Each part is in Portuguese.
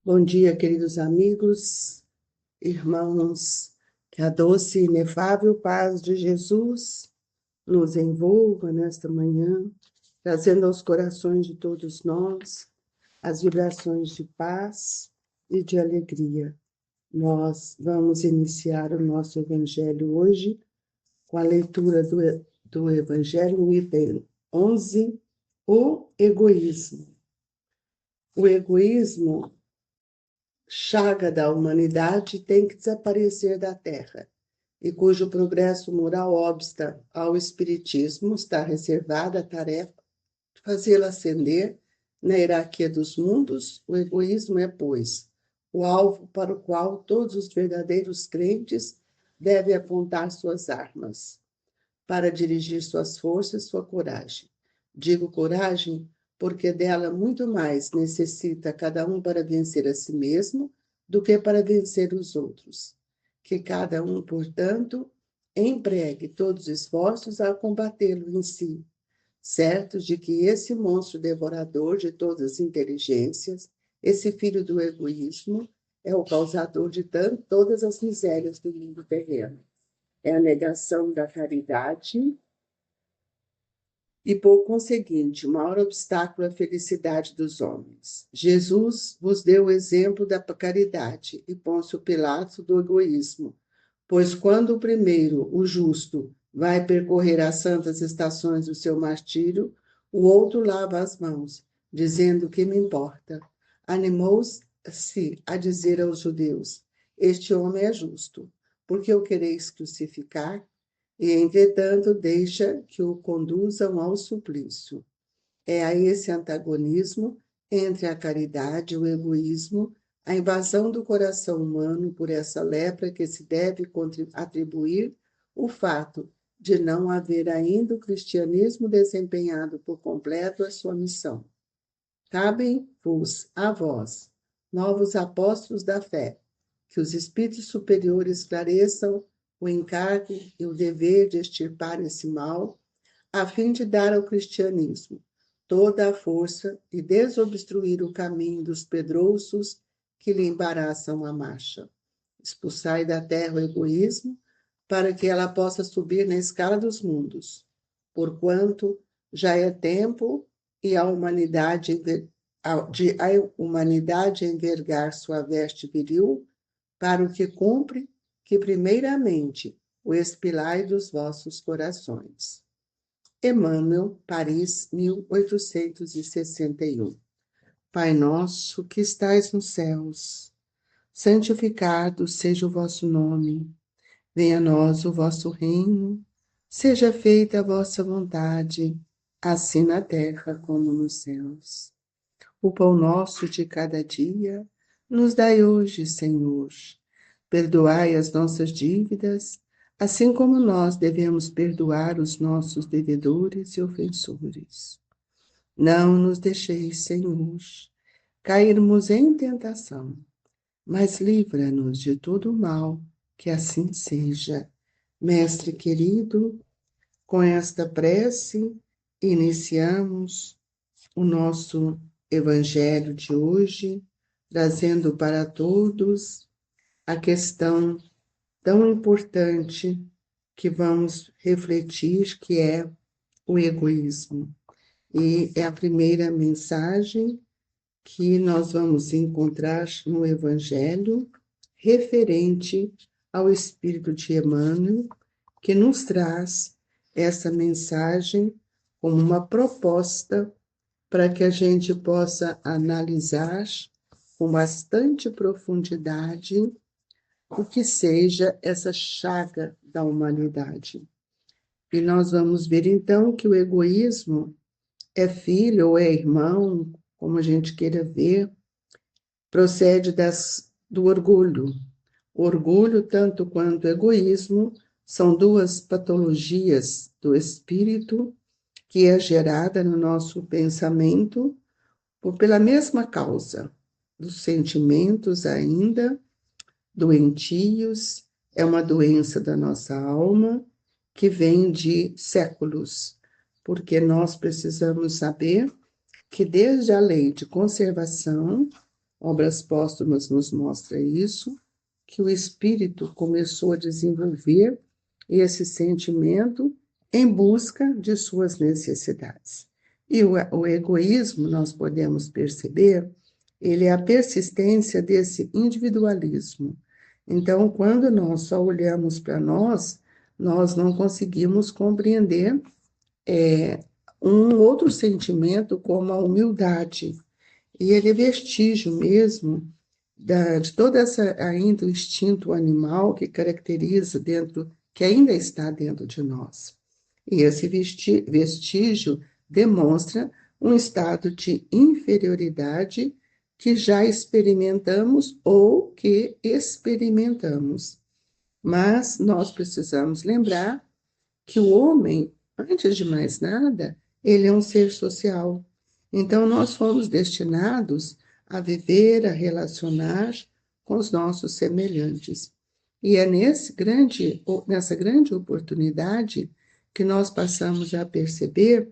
Bom dia, queridos amigos, irmãos, que a doce e inefável paz de Jesus nos envolva nesta manhã, trazendo aos corações de todos nós as vibrações de paz e de alegria. Nós vamos iniciar o nosso Evangelho hoje com a leitura do Evangelho, no item 11, o egoísmo. O egoísmo, chaga da humanidade, tem que desaparecer da Terra, e cujo progresso moral obsta ao Espiritismo, está reservada a tarefa de fazê-la ascender na hierarquia dos mundos. O egoísmo é, pois, o alvo para o qual todos os verdadeiros crentes devem apontar suas armas, para dirigir suas forças, sua coragem. Digo coragem porque dela muito mais necessita cada um para vencer a si mesmo do que para vencer os outros. Que cada um, portanto, empregue todos os esforços a combatê-lo em si, certos de que esse monstro devorador de todas as inteligências, esse filho do egoísmo, é o causador de todas as misérias do mundo terreno. É a negação da caridade e, por conseguinte, o maior obstáculo à felicidade dos homens. Jesus vos deu o exemplo da caridade e Pôncio Pilatos do egoísmo, pois quando o primeiro, o justo, vai percorrer as santas estações do seu martírio, o outro lava as mãos, dizendo que me importa. Animou-se a dizer aos judeus: este homem é justo, porque o quereis crucificar? E, entretanto, deixa que o conduzam ao suplício. É a esse antagonismo entre a caridade e o egoísmo, a invasão do coração humano por essa lepra, que se deve atribuir o fato de não haver ainda o cristianismo desempenhado por completo a sua missão. Cabem-vos a vós, novos apóstolos da fé, que os espíritos superiores esclareçam o encargo e o dever de extirpar esse mal, a fim de dar ao cristianismo toda a força e desobstruir o caminho dos pedrouços que lhe embaraçam a marcha. Expulsai da terra o egoísmo, para que ela possa subir na escala dos mundos, porquanto já é tempo e a humanidade envergar sua veste viril, para o que cumpre que primeiramente o expilai dos vossos corações. Emmanuel, Paris, 1861. Pai nosso que estais nos céus, santificado seja o vosso nome. Venha a nós o vosso reino, seja feita a vossa vontade, assim na terra como nos céus. O pão nosso de cada dia nos dai hoje, Senhor. Perdoai as nossas dívidas, assim como nós devemos perdoar os nossos devedores e ofensores. Não nos deixeis, Senhor, cairmos em tentação, mas livra-nos de todo o mal, que assim seja. Mestre querido, com esta prece, iniciamos o nosso Evangelho de hoje, trazendo para todos a questão tão importante que vamos refletir, que é o egoísmo. E é a primeira mensagem que nós vamos encontrar no Evangelho, referente ao Espírito de Emmanuel, que nos traz essa mensagem como uma proposta para que a gente possa analisar com bastante profundidade o que seja essa chaga da humanidade. E nós vamos ver então que o egoísmo é filho ou é irmão, como a gente queira ver, procede do orgulho. O orgulho, tanto quanto o egoísmo, são duas patologias do espírito que é gerada no nosso pensamento pela mesma causa, dos sentimentos ainda doentios, é uma doença da nossa alma que vem de séculos, porque nós precisamos saber que desde a lei de conservação Obras Póstumas nos mostra isso, que o espírito começou a desenvolver esse sentimento em busca de suas necessidades. E o egoísmo, nós podemos perceber, ele é a persistência desse individualismo. Então, quando nós só olhamos para nós, nós não conseguimos compreender um outro sentimento como a humildade. E ele é vestígio mesmo de toda essa ainda o instinto animal que caracteriza dentro, que ainda está dentro de nós. E esse vestígio demonstra um estado de inferioridade que já experimentamos ou que experimentamos. Mas nós precisamos lembrar que o homem, antes de mais nada, ele é um ser social. Então, nós fomos destinados a viver, a relacionar com os nossos semelhantes. E é nessa grande oportunidade que nós passamos a perceber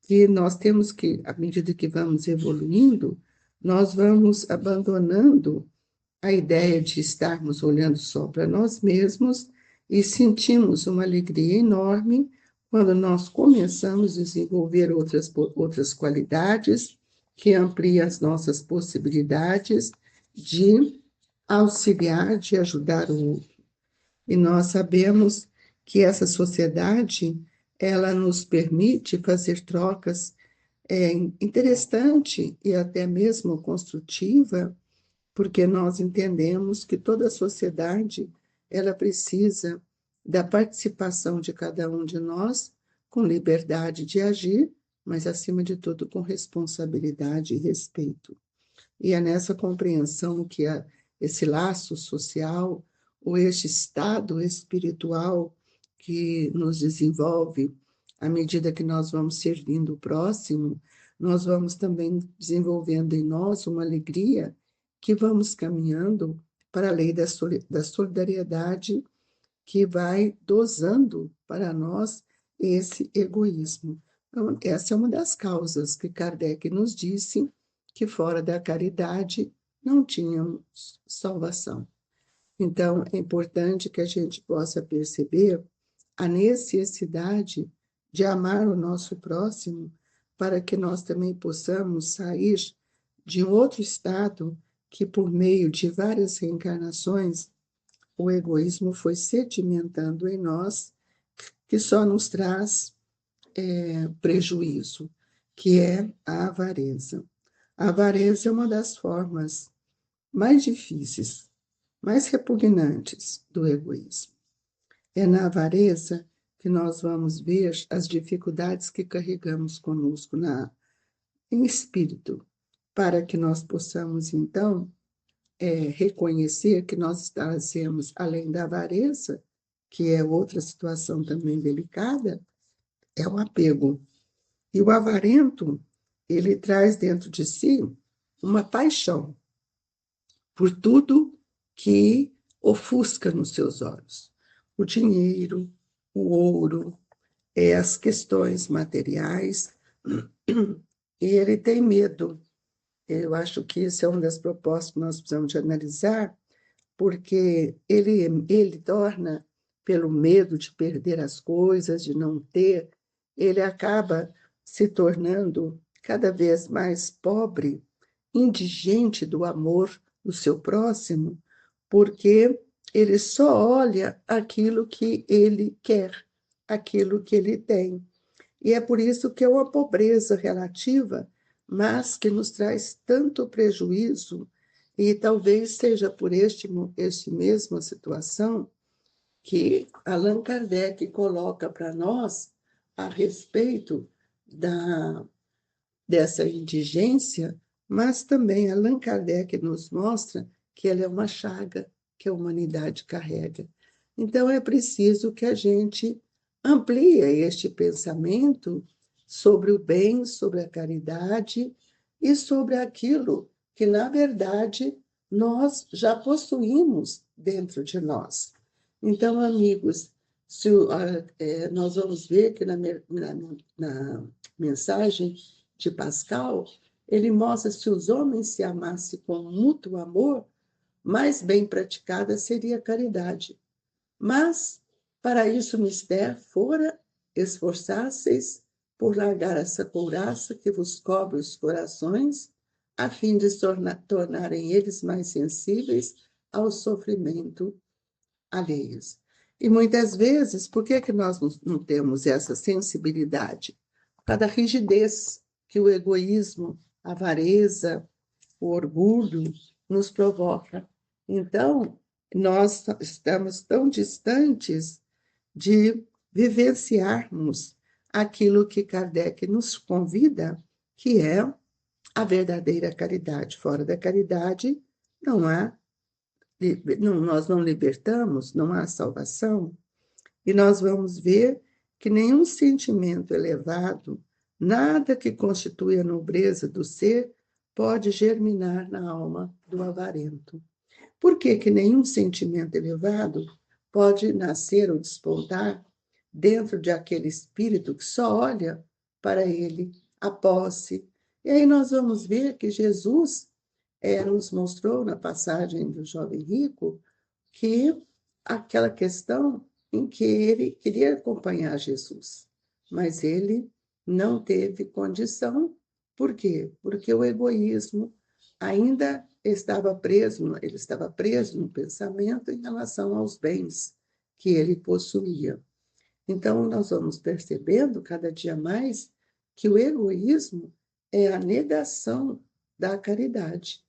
que nós temos que, à medida que vamos evoluindo, nós vamos abandonando a ideia de estarmos olhando só para nós mesmos e sentimos uma alegria enorme quando nós começamos a desenvolver outras qualidades que ampliam as nossas possibilidades de auxiliar, de ajudar o outro. E nós sabemos que essa sociedade, ela nos permite fazer trocas interessantes e até mesmo construtiva, porque nós entendemos que toda a sociedade ela precisa da participação de cada um de nós com liberdade de agir, mas acima de tudo com responsabilidade e respeito. E é nessa compreensão que esse laço social ou este estado espiritual que nos desenvolve à medida que nós vamos servindo o próximo, nós vamos também desenvolvendo em nós uma alegria que vamos caminhando para a lei da solidariedade que vai dosando para nós esse egoísmo. Então, essa é uma das causas que Kardec nos disse que fora da caridade não tínhamos salvação. Então, é importante que a gente possa perceber a necessidade de amar o nosso próximo para que nós também possamos sair de um outro estado que, por meio de várias reencarnações, o egoísmo foi sedimentando em nós, que só nos traz prejuízo, que é a avareza. A avareza é uma das formas mais difíceis, mais repugnantes do egoísmo. É na avareza que nós vamos ver as dificuldades que carregamos conosco em espírito, para que nós possamos, então, reconhecer que nós trazemos, além da avareza, que é outra situação também delicada, é o apego. E o avarento, ele traz dentro de si uma paixão por tudo que ofusca nos seus olhos. O dinheiro, o ouro, as questões materiais, e ele tem medo. Eu acho que isso é uma das propostas que nós precisamos de analisar, porque ele torna, pelo medo de perder as coisas, de não ter, ele acaba se tornando cada vez mais pobre, indigente do amor do seu próximo, porque ele só olha aquilo que ele quer, aquilo que ele tem. E é por isso que é uma pobreza relativa, mas que nos traz tanto prejuízo, e talvez seja por este mesma situação que Allan Kardec coloca para nós a respeito dessa indigência, mas também Allan Kardec nos mostra que ela é uma chaga que a humanidade carrega. Então, é preciso que a gente amplie este pensamento sobre o bem, sobre a caridade e sobre aquilo que, na verdade, nós já possuímos dentro de nós. Então, amigos, nós vamos ver que na mensagem de Pascal, ele mostra se os homens se amassem com mútuo amor, mais bem praticada seria a caridade. Mas, para isso, mister fora esforçasseis por largar essa couraça que vos cobre os corações, a fim de tornarem eles mais sensíveis ao sofrimento alheios. E muitas vezes, por que nós não temos essa sensibilidade? Por causa da rigidez que o egoísmo, a avareza, o orgulho nos provoca. Então, nós estamos tão distantes de vivenciarmos aquilo que Kardec nos convida, que é a verdadeira caridade. Fora da caridade, nós não libertamos, não há salvação. E nós vamos ver que nenhum sentimento elevado, nada que constitui a nobreza do ser, pode germinar na alma do avarento. Por que nenhum sentimento elevado pode nascer ou despontar dentro de aquele espírito que só olha para ele, a posse? E aí nós vamos ver que Jesus nos mostrou na passagem do jovem rico que aquela questão em que ele queria acompanhar Jesus, mas ele não teve condição. Por quê? Porque o egoísmo ainda estava preso, ele estava preso no pensamento em relação aos bens que ele possuía. Então, nós vamos percebendo cada dia mais que o egoísmo é a negação da caridade.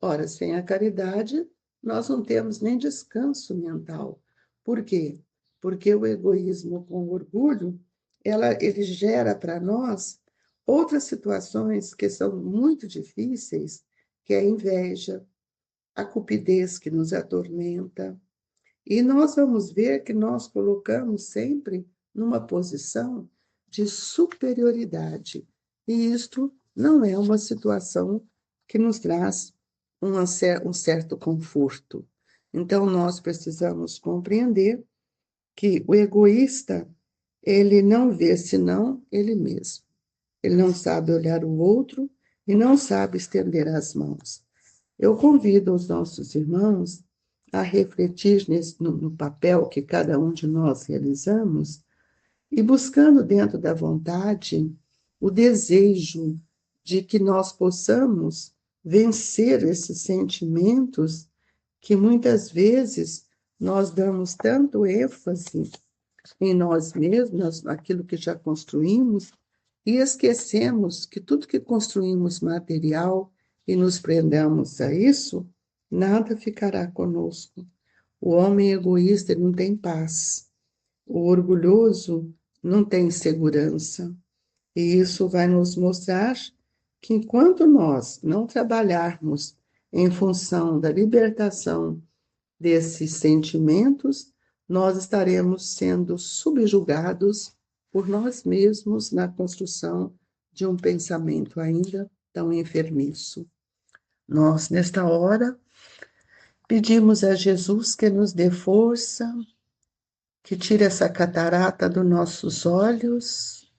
Ora, sem a caridade, nós não temos nem descanso mental. Por quê? Porque o egoísmo com o orgulho, ele gera para nós outras situações que são muito difíceis, que é a inveja, a cupidez que nos atormenta. E nós vamos ver que nós colocamos sempre numa posição de superioridade. E isto não é uma situação que nos traz um certo conforto. Então, nós precisamos compreender que o egoísta, ele não vê senão ele mesmo. Ele não sabe olhar o outro e não sabe estender as mãos. Eu convido os nossos irmãos a refletir no papel que cada um de nós realizamos e buscando dentro da vontade o desejo de que nós possamos vencer esses sentimentos que muitas vezes nós damos tanto ênfase em nós mesmos, naquilo que já construímos, e esquecemos que tudo que construímos material e nos prendamos a isso, nada ficará conosco. O homem egoísta não tem paz. O orgulhoso não tem segurança. E isso vai nos mostrar que enquanto nós não trabalharmos em função da libertação desses sentimentos, nós estaremos sendo subjugados por nós mesmos na construção de um pensamento ainda tão enfermiço. Nós, nesta hora, pedimos a Jesus que nos dê força, que tire essa catarata dos nossos olhos,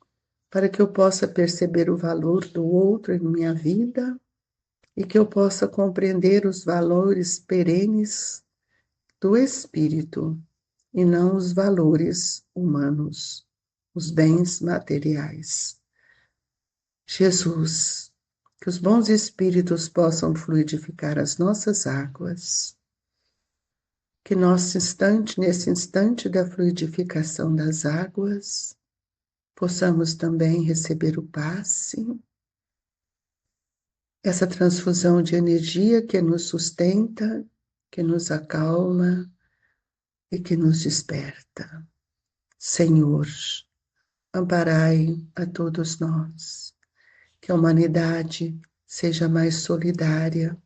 para que eu possa perceber o valor do outro em minha vida e que eu possa compreender os valores perenes do espírito e não os valores humanos, os bens materiais. Jesus, que os bons espíritos possam fluidificar as nossas águas, que nesse instante da fluidificação das águas, possamos também receber o passe, essa transfusão de energia que nos sustenta, que nos acalma e que nos desperta. Senhor, amparai a todos nós, que a humanidade seja mais solidária,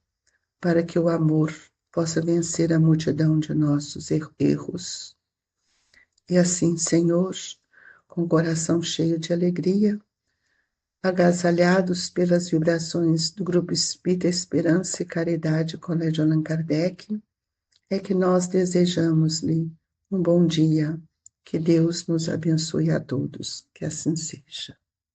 para que o amor possa vencer a multidão de nossos erros. E assim, Senhor, com o coração cheio de alegria, agasalhados pelas vibrações do Grupo Espírita Esperança e Caridade Colégio Allan Kardec, é que nós desejamos-lhe um bom dia. Que Deus nos abençoe a todos. Que assim seja.